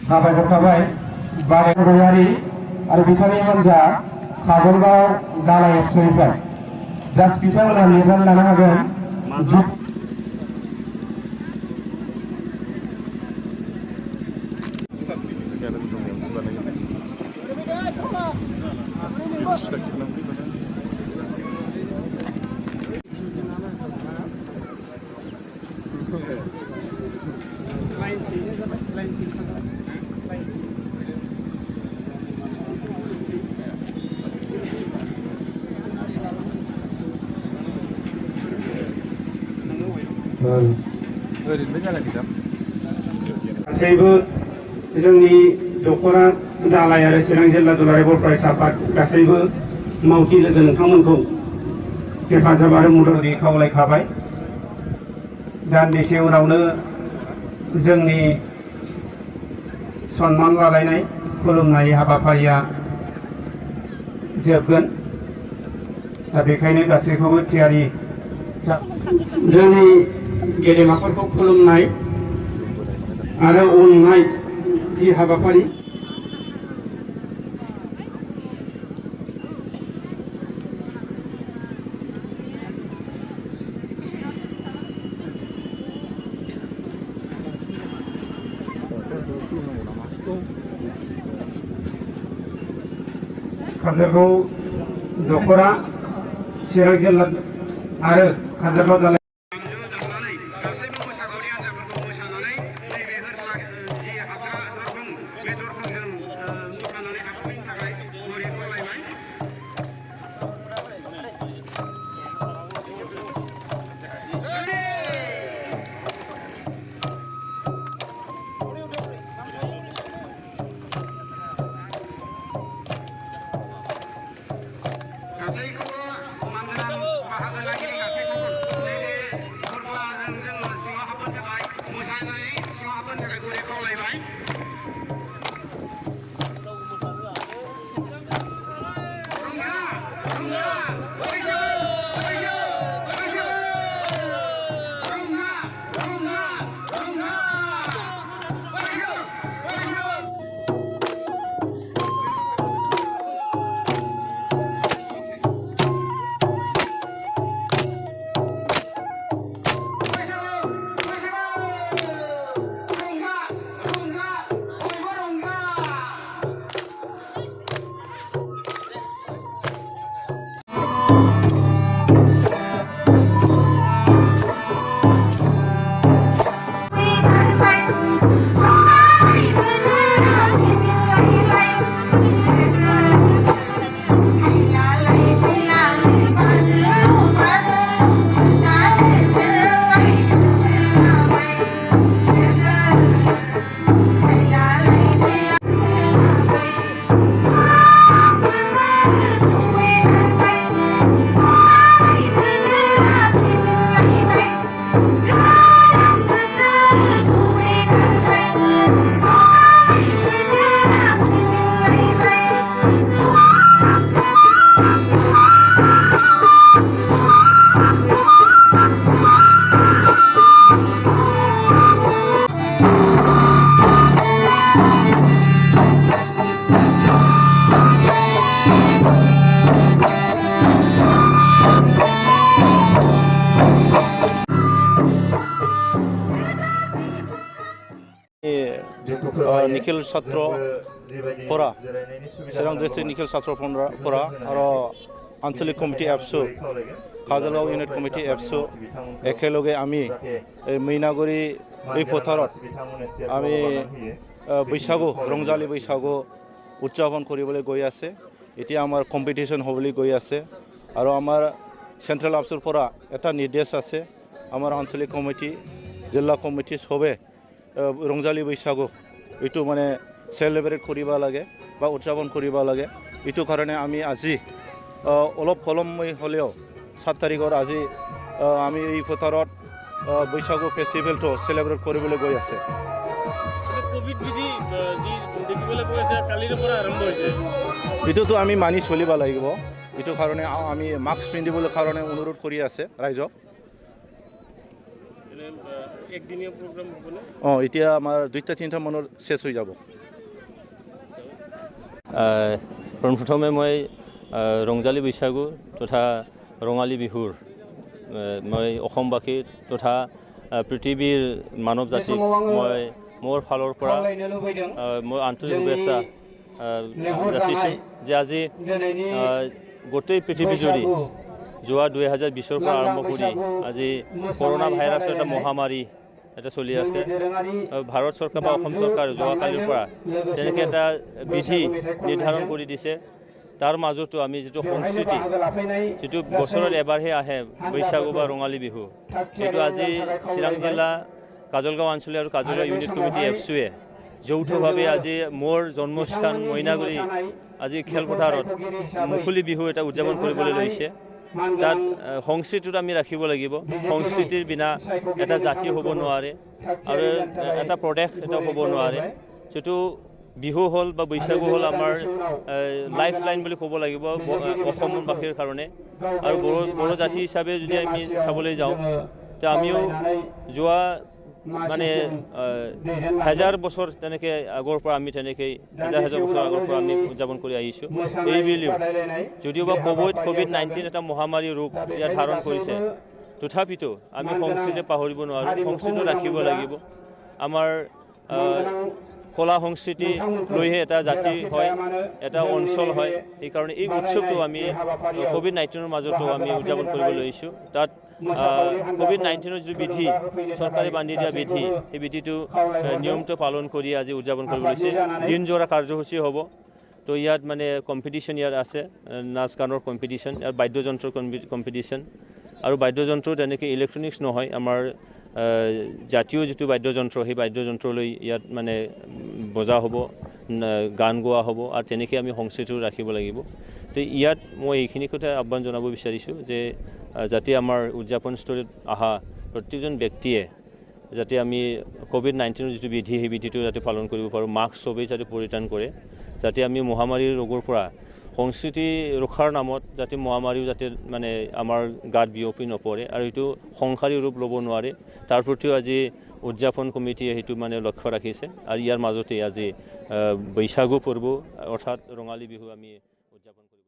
साबायखर थाबाय बारेगयारि आरो बिथांनि हान्जा काजलगाव दालाय अफिसनिफ्राय जास्ट बिथांमोना लिरनानै लानो हागोन। गासैबो जोंनि दख'रा दालाय आरो चिरां जिल्ला दुलाराय बर' फरायसा आफाद गासैबो मावथि लोगो नोंथांमोनखौ हेफाजाब आरो मददनि खावलायखाबाय। दान्दिसे उनावनो जोंनि सन्मान लालायनाय खुलुमनाय हाबाफारिया जोबगोन। दा बेखायनो गासैखौबो थियारि जोंनि गेदेमाफोरखौ खुलुमनाय आरो अननाय जि हाबाफारि काजलगाव दख'रा चिरां जिल्ला आरो काजलगाव दालाय निखिल छात्र फरा चिरां डिस्ट्रिक्ट निखिल छात्र फरा और आंचलिक कमिटी एबसु काजलगाव यूनिट कमिटी एबसु एकेलगे आमी मैनागुरी এই পথাৰত আমি बैसागु रंजाली बैसागु उदযাপন কৰিবলৈ গৈ আছে। এতিয়া আমাৰ কম্পিটিশন হ'বলৈ গৈ আছে আৰু আমাৰ সেন্ট্ৰেল অফিচৰ পৰা এটা নিৰ্দেশ আছে আমাৰ আঞ্চলিক কমিটি জিলা কমিটি সবে रंजाली बैसागु এইটো মানে সেলিব্ৰেট কৰিব লাগে বা উদযাপন কৰিব লাগে। এইটো কাৰণে আমি আজি অলপ কলমৈ হ'লেও 7 তাৰিখৰ আজি আমি এই পথাৰত बैसागु फेस्टिवलটো सेलिब्रेट কৰিবলৈ গৈ আছে। কোভিড বিধি যি দেখিবলৈ গৈ আছে কালিৰ পৰা আৰম্ভ হৈছে, এইটোতো আমি মানি চলিব লাগিব। এইটো কাৰণে আমি মাস্ক পিন্ধিবলৈ কাৰণে অনুৰোধ কৰি আছে ৰাইজক। একদিনীয়া প্ৰগ্ৰাম হ'বনে? এতিয়া আমাৰ 2-3টা মানত শেষ হৈ যাব। পোনপ্ৰথমে মই ৰংজালী বৈশাগু তথা ৰঙালী বিহুৰ মই অসমবাসী তথা পৃথিৱীৰ মানৱ জাতিক মই মোৰ ফালৰ পৰা মই আন্তৰিক শুভেচ্ছা যাচিছোঁ যে আজি গোটেই পৃথিৱীজুৰি যোৱা 2020ৰ পৰা আৰম্ভ কৰি আজি কৰোণা ভাইৰাছৰ এটা মহামাৰী এটা চলি আছে। ভাৰত চৰকাৰ বা অসম চৰকাৰ যোৱাকালিৰ পৰা তেনেকৈ এটা বিধি নিৰ্ধাৰণ কৰি দিছে। তাৰ মাজতো আমি যিটো সংস্কৃতি যিটো বছৰত এবাৰহে আহে বৈশাগু বা ৰঙালী বিহু, সেইটো আজি চিৰাং জিলা কাজলগাঁও আঞ্চলিক আৰু কাজলগাঁও ইউনিট কমিটি এফচুৱে যৌথভাৱে আজি মোৰ জন্মস্থান মইনাগুৰি আজি খেলপথাৰত মুকলি বিহু এটা উদযাপন কৰিবলৈ লৈছে। তাত সংস্কৃতিটো আমি ৰাখিব লাগিব। সংস্কৃতিৰ বিনা এটা জাতি হ'ব নোৱাৰে আৰু এটা প্ৰদেশ এটা হ'ব নোৱাৰে। যিটো বিহু হ'ল বা বৈশাগু হ'ল আমাৰ লাইফ লাইন বুলি ক'ব লাগিব অসমবাসীৰ কাৰণে। আৰু বড়ো জাতি হিচাপে যদি আমি চাবলৈ যাওঁ, তে আমিও যোৱা মানে 1000 বছৰ তেনেকৈ আগৰ পৰা আমি তেনেকৈ 1000 বছৰ আগৰ পৰা আমি উদযাপন কৰি আহিছোঁ। এইবুলিও যদিও বা COVID-19 এটা মহামাৰী ৰূপ ইয়াত ধাৰণ কৰিছে, তথাপিতো আমি সংস্কৃতি পাহৰিব নোৱাৰোঁ। সংস্কৃতি ৰাখিব লাগিব। আমাৰ কলা সংস্কৃতি লৈহে এটা জাতি হয়, এটা অঞ্চল হয়। সেইকাৰণে এই উৎসৱটো আমি COVID-19ৰ মাজতো আমি উদযাপন কৰিব লৈছোঁ। তাত COVID-19ৰ যিটো বিধি চৰকাৰে বান্ধি দিয়া বিধি, সেই বিধিটো নিয়মটো পালন কৰি আজি উদযাপন কৰিব লৈছে। দিনজোৰা কাৰ্যসূচী হ'ব। তো ইয়াত মানে কম্পিটিশ্যন ইয়াত আছে, নাচ গানৰ কম্পিটিশ্যন, ইয়াত বাদ্যযন্ত্ৰৰ কম্পিটিশ্যন আৰু বাদ্যযন্ত্ৰ তেনেকৈ ইলেক্ট্ৰনিক্স নহয়, আমাৰ জাতীয় যিটো বাদ্যযন্ত্ৰ সেই বাদ্যযন্ত্ৰলৈ ইয়াত মানে বজা হ'ব, গান গোৱা হ'ব আৰু তেনেকৈ আমি সংস্কৃতিও ৰাখিব লাগিব। তো ইয়াত মই এইখিনি কথা আহ্বান জনাব বিচাৰিছোঁ যে যাতে আমাৰ উদযাপনস্থলীত অহা প্ৰত্যেকজন ব্যক্তিয়ে যাতে আমি COVID-19ৰ যিটো বিধি সেই বিধিটো যাতে পালন কৰিব পাৰোঁ, মাস্ক চবেই যাতে পৰিধান কৰে, যাতে আমি মহামাৰীৰ ৰোগৰ পৰা সংস্কৃতি ৰক্ষাৰ নামত যাতে মহামাৰীও যাতে মানে আমাৰ গাত বিয়পি নপৰে আৰু এইটো সংসাৰী ৰূপ ল'ব নোৱাৰে, তাৰ প্ৰতিও আজি উদযাপন কমিটিয়ে সেইটো মানে লক্ষ্য ৰাখিছে। আৰু ইয়াৰ মাজতে আজি বৈশাগু পৰ্ব অৰ্থাৎ ৰঙালী বিহু আমি উদযাপন কৰিম।